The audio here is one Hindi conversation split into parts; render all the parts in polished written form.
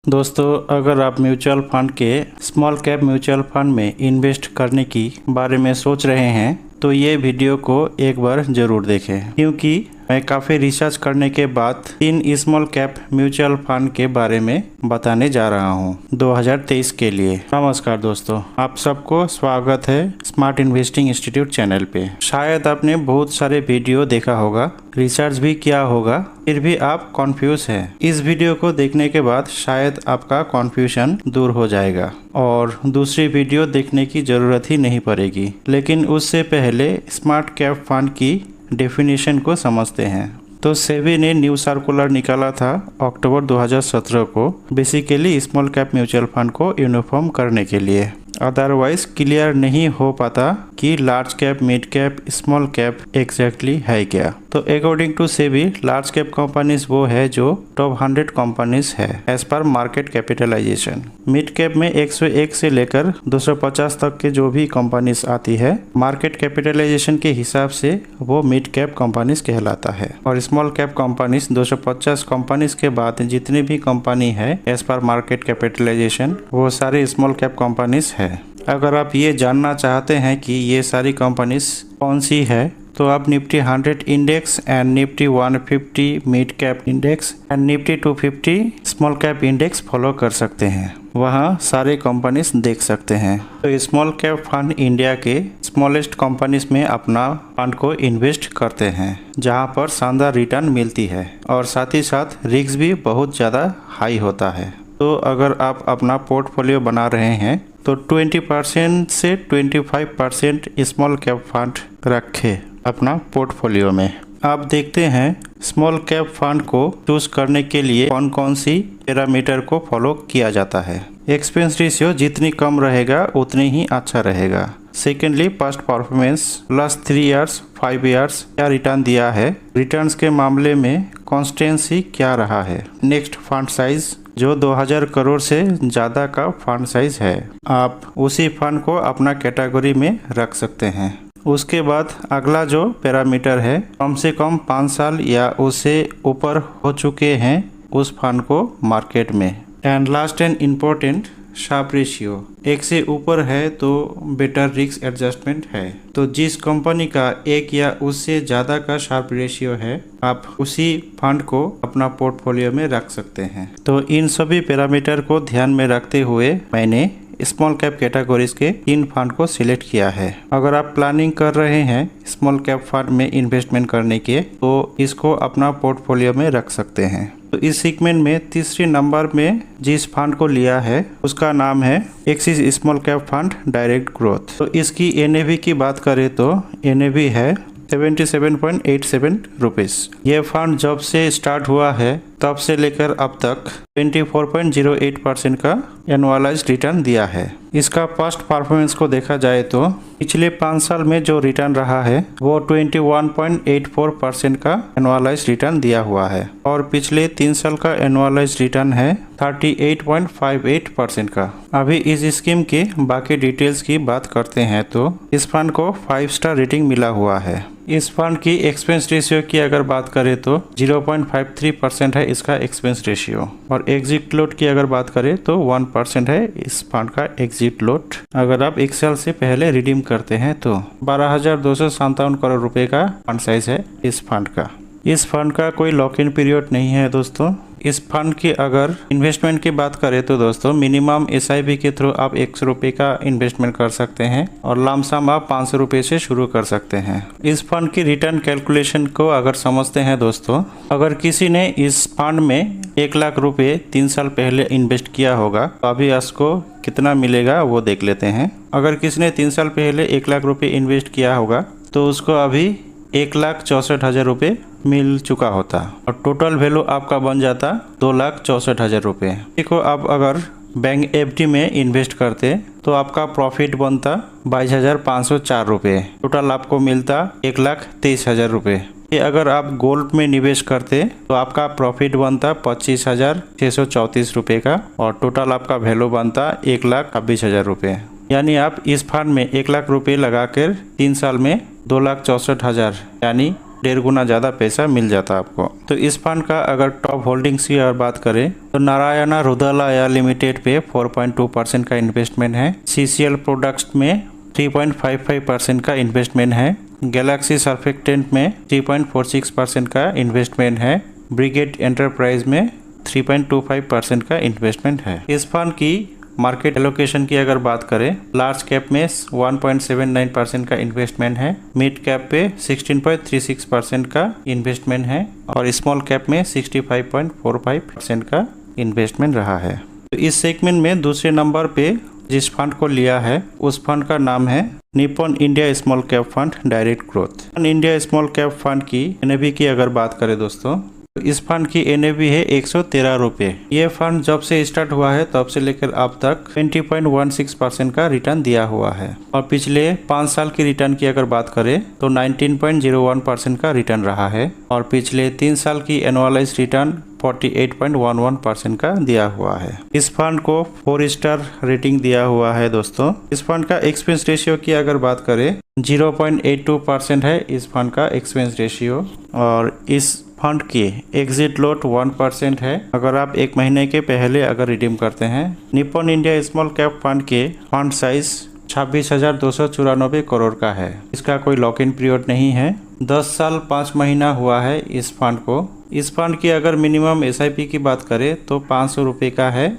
दोस्तों, अगर आप म्यूचुअल फंड के स्मॉल कैप म्यूचुअल फंड में इन्वेस्ट करने की बारे में सोच रहे हैं तो ये वीडियो को एक बार ज़रूर देखें, क्योंकि मैं काफ़ी रिसर्च करने के बाद 3 स्मॉल कैप म्यूचुअल फंड के बारे में बताने जा रहा हूँ 2023 के लिए। नमस्कार दोस्तों, आप सबको स्वागत है स्मार्ट इन्वेस्टिंग इंस्टीट्यूट चैनल पे। शायद आपने बहुत सारे वीडियो देखा होगा, रिसर्च भी किया होगा, फिर भी आप कंफ्यूज हैं। इस वीडियो को देखने के बाद शायद आपका कंफ्यूजन दूर हो जाएगा और दूसरी वीडियो देखने की ज़रूरत ही नहीं पड़ेगी। लेकिन उससे पहले स्मार्ट कैप फंड की डेफिनेशन को समझते हैं। तो सेबी ने न्यू सर्कुलर निकाला था अक्टूबर 2017 को, basically small cap mutual fund को यूनिफॉर्म करने के लिए। अदरवाइज क्लियर नहीं हो पाता कि large cap, mid cap, small cap exactly है क्या। तो according to SEBI, large cap companies वो है जो टॉप 100 कंपनीज है as per market capitalisation. Mid cap में 101 से लेकर 250 तक के जो भी कंपनीज आती है, मार्केट कैपिटलाइजेशन के हिसाब से वो मिड कैप कंपनीज कहलाता है। और स्मॉल कैप कंपनीज 250 कंपनीज के बाद जितनी भी कंपनी है एज पर मार्केट कैपिटलाइजेशन, वो सारे स्मॉल कैप कंपनीज है। अगर आप ये जानना चाहते हैं कि ये सारी कंपनीज कौन सी है, तो आप Nifty 100 index and Nifty 150 mid cap index and Nifty 250 small cap index follow कर सकते हैं। वहाँ सारे कंपनीज देख सकते हैं। तो स्मॉल कैप फंड इंडिया के स्मॉलेस्ट कंपनीज में अपना फंड को इन्वेस्ट करते हैं, जहाँ पर शानदार रिटर्न मिलती है और साथ ही साथ रिस्क भी बहुत ज़्यादा हाई होता है। तो अगर आप अपना पोर्टफोलियो बना रहे हैं तो 20% से 25% स्मॉल कैप फंड रखें अपना पोर्टफोलियो में। आप देखते हैं स्मॉल कैप फंड को चूज करने के लिए कौन कौन सी पैरामीटर को फॉलो किया जाता है। एक्सपेंस रेशियो जितनी कम रहेगा उतनी ही अच्छा रहेगा। Secondly, past performance last 3 years 5 years क्या रिटर्न दिया है, रिटर्न्स के मामले में कॉन्स्टेंसी क्या रहा है। नेक्स्ट, फंड साइज, जो 2000 करोड़ से ज़्यादा का फंड साइज है, आप उसी फंड को अपना कैटेगरी में रख सकते हैं। उसके बाद अगला जो पैरामीटर है, कम से कम 5 साल या उससे ऊपर हो चुके हैं उस फंड को मार्केट में। And last and important, Sharpe ratio 1 से ऊपर है तो बेटर रिस्क एडजस्टमेंट है। तो जिस कंपनी का 1 या उससे ज़्यादा का शार्प रेशियो है, आप उसी फंड को अपना पोर्टफोलियो में रख सकते हैं। तो इन सभी पैरामीटर को ध्यान में रखते हुए मैंने स्मॉल कैप कैटेगरीज के 3 फंड को सिलेक्ट किया है। अगर आप प्लानिंग कर रहे हैं स्मॉल कैप फंड में इन्वेस्टमेंट करने के, तो इसको अपना पोर्टफोलियो में रख सकते हैं। तो इस सेगमेंट में तीसरे नंबर में जिस फंड को लिया है उसका नाम है axis small cap fund direct growth. तो इसकी एनएवी की बात करें तो एनएवी है 77.87 रुपीज़। ये फंड जब से स्टार्ट हुआ है तब से लेकर अब तक 24.08% का एनुअलाइज्ड रिटर्न दिया है। इसका पास्ट परफॉर्मेंस को देखा जाए तो पिछले 5 साल में जो रिटर्न रहा है वो 21.84% का एनुअलाइज्ड रिटर्न दिया हुआ है और पिछले 3 साल का एनुअलाइज्ड रिटर्न है 38.58% का। अभी इस स्कीम के बाकी डिटेल्स की बात करते हैं तो इस फंड को 5 स्टार रेटिंग मिला हुआ है। इस फंड की एक्सपेंस रेशियो की अगर बात करें तो 0.53% है इसका एक्सपेंस रेशियो और एग्जिट लोड की अगर बात करें तो 1% है इस फंड का एग्जिट लोड। अगर आप 1 साल से पहले रिडीम करते हैं तो 12,257 करोड़ रुपए का फंड साइज है इस फंड का। इस फंड का कोई लॉक इन पीरियड नहीं है दोस्तों। इस फंड की अगर इन्वेस्टमेंट की बात करें तो दोस्तों मिनिमम एसआईपी के थ्रू आप 100 रुपये का इन्वेस्टमेंट कर सकते हैं और लमसम आप 500 रुपये से शुरू कर सकते हैं। इस फंड की रिटर्न कैलकुलेशन को अगर समझते हैं दोस्तों, अगर किसी ने इस फंड में 1 लाख रुपये 3 साल पहले इन्वेस्ट किया होगा तो अभी उसको कितना मिलेगा वो देख लेते हैं। अगर किसी ने 3 साल पहले 1 लाख रुपये इन्वेस्ट किया होगा तो उसको अभी 1,64,000 रुपये मिल चुका होता और टोटल वैल्यू आपका बन जाता 2,64,000 रुपये। देखो, आप अगर बैंक एफडी में इन्वेस्ट करते तो आपका प्रॉफिट बनता 22,504 रुपये। टोटल आपको मिलता 1,23,000 रुपये। अगर आप गोल्ड में निवेश करते तो आपका प्रॉफिट बनता 25,634 रुपये का और टोटल आपका वैल्यू बनता 1,26,000 रुपये। यानी आप इस फंड में 1 लाख रुपये लगाकर 3 साल में 2,64,000 यानी 1.5 गुना ज़्यादा पैसा मिल जाता आपको। तो इस फंड का अगर टॉप होल्डिंग्स की अगर बात करें तो नारायणा रुद्रालया लिमिटेड पे 4.2% का इन्वेस्टमेंट है। CCL प्रोडक्ट्स में 3.55% का इन्वेस्टमेंट है। गैलेक्सी सर्फेक्टेंट में 3.46% का इन्वेस्टमेंट है। ब्रिगेड एंटरप्राइज में 3.25% का इन्वेस्टमेंट है। इस फंड की मार्केट एलोकेशन की अगर बात करें, लार्ज कैप में 1.79% का इन्वेस्टमेंट है, मिड कैप पे 16.36% का इन्वेस्टमेंट है और स्मॉल कैप में 65.45% का इन्वेस्टमेंट रहा है। तो इस सेगमेंट में दूसरे नंबर पे जिस फंड को लिया है उस फंड का नाम है Nippon India small cap fund direct growth. India small cap fund की NAV की अगर बात करें दोस्तों, तो इस फंड की NAV है 113 रुपये। ये फंड जब से स्टार्ट हुआ है तब से लेकर अब तक 20.16% का रिटर्न दिया हुआ है और पिछले 5 साल की रिटर्न की अगर बात करें तो 19.01% का रिटर्न रहा है और पिछले 3 साल की एनुअलाइज रिटर्न 48.11% का दिया हुआ है। इस फंड को 4 स्टार रेटिंग दिया हुआ है दोस्तों। इस फंड का एक्सपेंस रेशियो की अगर बात करें 0.82% है इस फंड का एक्सपेंस रेशियो और इस फंड की एग्जिट लोट 1% है अगर आप 1 महीने के पहले अगर रिडीम करते हैं। Nippon India small cap fund के फंड साइज 26,294 करोड़ का है। इसका कोई लॉक इन पीरियड नहीं है। 10 साल 5 महीना हुआ है इस फंड को। इस फंड की अगर मिनिमम SIP की बात करें तो 500 रुपये का है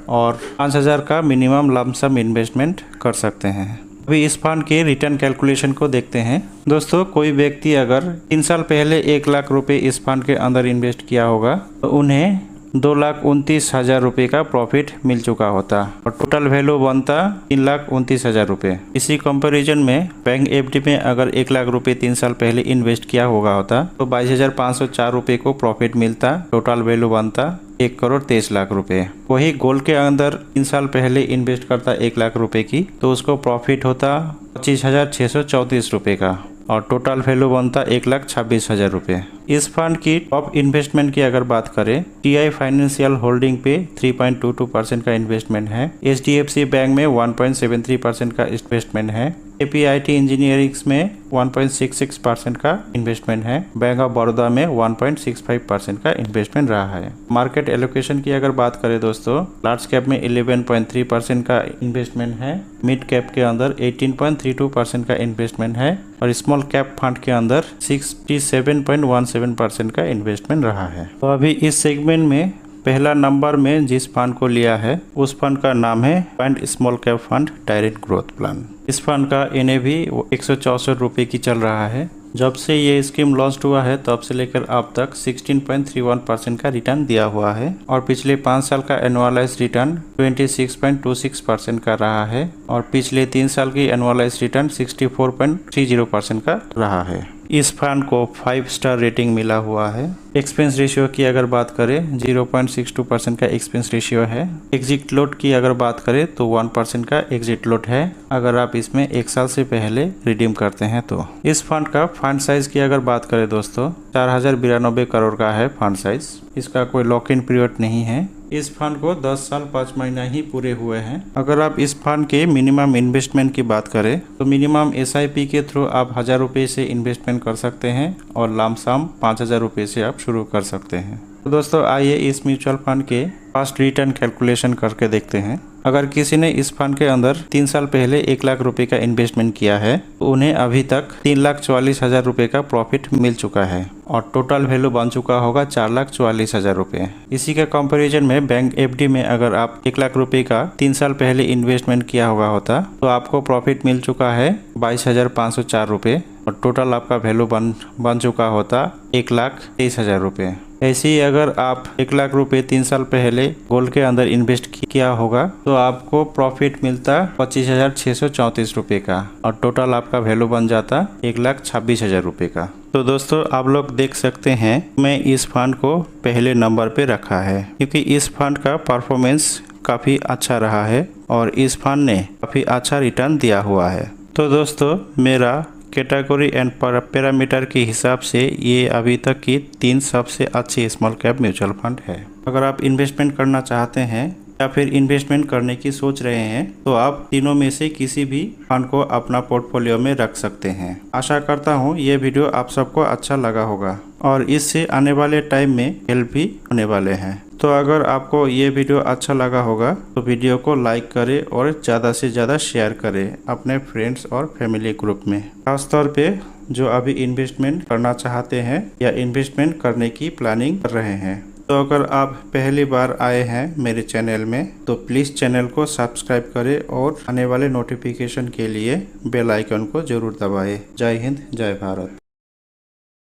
और 5,000 का मिनिमम लमसम इन्वेस्टमेंट कर सकते हैं। अभी इस फंड के रिटर्न कैलकुलेशन को देखते हैं। दोस्तों, कोई व्यक्ति अगर 3 साल पहले 1 लाख रुपए इस फंड के अंदर इन्वेस्ट किया होगा तो उन्हें 2,29,000 रुपये का प्रॉफिट मिल चुका होता और टोटल वैल्यू बनता 3,29,000 रुपये। इसी कंपैरिजन में बैंक FD में अगर 1 लाख रुपये 3 साल पहले इन्वेस्ट किया होगा होता तो 22,504 रुपये को प्रॉफिट मिलता। टोटल वैल्यू बनता 1,23,00,000 रुपये। वही गोल्ड के अंदर 3 साल पहले इन्वेस्ट करता 1 लाख रुपये की तो उसको प्रॉफिट होता 25,634 रुपये का और टोटल वैल्यू बनता 1,26,000 रुपये। इस फंड की टॉप इन्वेस्टमेंट की अगर बात करें, TI फाइनेंशियल होल्डिंग पे 3.22% का इन्वेस्टमेंट है। HDFC बैंक में 1.73% का इन्वेस्टमेंट है। APIT इंजीनियरिंग्स में 1.66% का इन्वेस्टमेंट है। बैंक ऑफ बड़ौदा में 1.65% का इन्वेस्टमेंट रहा है। मार्केट एलोकेशन की अगर बात करें दोस्तों, लार्ज कैप में 11.3% का इन्वेस्टमेंट है, मिड कैप के अंदर 18.32% का इन्वेस्टमेंट है और स्मॉल कैप फंड के अंदर 67.17% का इन्वेस्टमेंट रहा है। तो अभी इस सेगमेंट में पहला नंबर में जिस फंड को लिया है उस फंड का नाम है fund small cap fund direct growth plan. इस फंड का NAV 164 रुपये की चल रहा है। जब से ये स्कीम लॉन्च हुआ है तब से लेकर अब तक 16.31% का रिटर्न दिया हुआ है और पिछले 5 साल का एनुअलाइज रिटर्न 26.26% का रहा है और पिछले 3 साल की एनुअलाइज रिटर्न 64.30% का रहा है। इस फंड को 5 स्टार रेटिंग मिला हुआ है। एक्सपेंस रेशियो की अगर बात करें 0.62% का एक्सपेंस रेशियो है। एग्जिट लोट की अगर बात करें तो 1% का एग्जिट लोट है अगर आप इसमें 1 साल से पहले रिडीम करते हैं तो। इस फंड का फंड साइज की अगर बात करें दोस्तों 4,092 करोड़ का है फंड साइज। इसका कोई लॉक इन पीरियड नहीं है। इस फंड को 10 साल 5 महीना ही पूरे हुए हैं। अगर आप इस फंड के मिनिमम इन्वेस्टमेंट की बात करें तो मिनिमम SIP के थ्रू आप 1,000 रुपये से इन्वेस्टमेंट कर सकते हैं और लमसम 5,000 रुपये से आप शुरू कर सकते हैं। तो दोस्तों, आइए इस म्यूचुअल फंड के फास्ट रिटर्न कैलकुलेशन करके देखते हैं। अगर किसी ने इस फंड के अंदर 3 साल पहले 1 लाख रुपए का इन्वेस्टमेंट किया है तो उन्हें अभी तक 3,44,000 रुपये का प्रॉफिट मिल चुका है और टोटल वैल्यू बन चुका होगा 4,44,000 रुपये। इसी के कंपैरिजन में बैंक FD में अगर आप 1 लाख रुपए का 3 साल पहले इन्वेस्टमेंट किया होगा होता तो आपको प्रॉफिट मिल चुका है 22,504 रुपये और टोटल आपका वैल्यू बन चुका होता 1,23,000 रुपये। ऐसे ही अगर आप 1 लाख रुपए 3 साल पहले गोल्ड के अंदर इन्वेस्ट किया होगा तो आपको प्रॉफिट मिलता 25,634 रुपये का और टोटल आपका वैल्यू बन जाता 1,26,000 रुपये का। तो दोस्तों, आप लोग देख सकते हैं मैं इस फंड को पहले नंबर पे रखा है क्योंकि इस फंड का परफॉर्मेंस काफ़ी अच्छा रहा है और इस फंड ने काफ़ी अच्छा रिटर्न दिया हुआ है। तो दोस्तों, मेरा कैटेगरी एंड पैरामीटर के हिसाब से ये अभी तक की 3 सबसे अच्छी स्मॉल कैप म्यूचुअल फंड है। अगर आप इन्वेस्टमेंट करना चाहते हैं या फिर इन्वेस्टमेंट करने की सोच रहे हैं तो आप तीनों में से किसी भी फंड को अपना पोर्टफोलियो में रख सकते हैं। आशा करता हूँ ये वीडियो आप सबको अच्छा लगा होगा और इससे आने वाले टाइम में हेल्प भी होने वाले हैं। तो अगर आपको ये वीडियो अच्छा लगा होगा तो वीडियो को लाइक करें और ज़्यादा से ज़्यादा शेयर करें अपने फ्रेंड्स और फैमिली ग्रुप में, खासतौर पे जो अभी इन्वेस्टमेंट करना चाहते हैं या इन्वेस्टमेंट करने की प्लानिंग कर रहे हैं। तो अगर आप पहली बार आए हैं मेरे चैनल में तो प्लीज़ चैनल को सब्सक्राइब करें और आने वाले नोटिफिकेशन के लिए बेल आइकन को ज़रूर दबाएं। जय हिंद, जय भारत।